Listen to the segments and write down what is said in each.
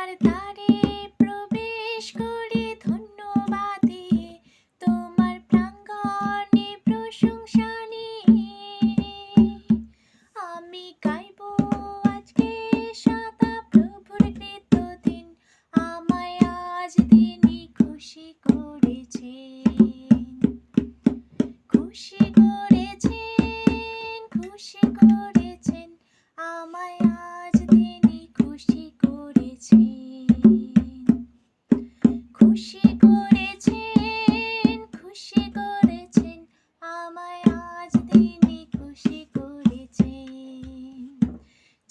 তোমার দ্বারে প্রবেশ করে ধন্যবাদ দিয়ে তোমার প্রাঙ্গণে প্রশংসা নিয়ে আমি গাইব আজকে সদা প্রভুর কৃত দিন। আমায় আজ তিনি খুশি করেছেন, খুশি করেছেন, খুশি করেছেন, আমায় আজ তিনি খুশি করেছেন, খুশি করেছেন, খুশি করেছেন, আমায় আজ তিনি খুশি করেছেন।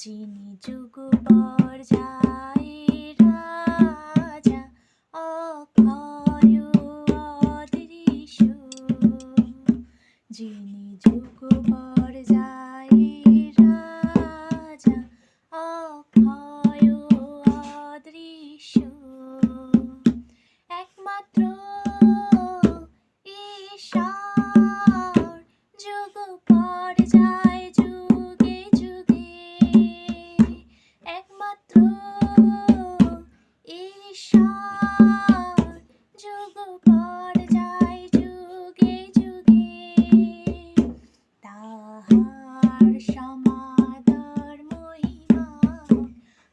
যিনি যুগ পর্যায়ে রাজা, অক্ষয় অদৃশ্য, যিনি যুগ পর্যায়ে রাজা, অক্ষয় অদৃশ্য, একমাত্র ঈশ্বর, যুগ পর্যায় যুগে যুগে, একমাত্র ঈশ্বর, যুগ পর্যায় যুগে যুগে, তাহার সমাদর মহিমা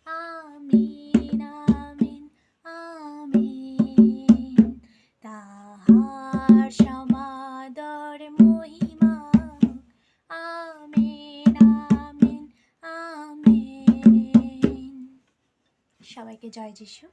আমিন আমিন আমিন, তাহার সমাদর মহিমা আমিন আমিন আমিন। সবাইকে জয় যিশু।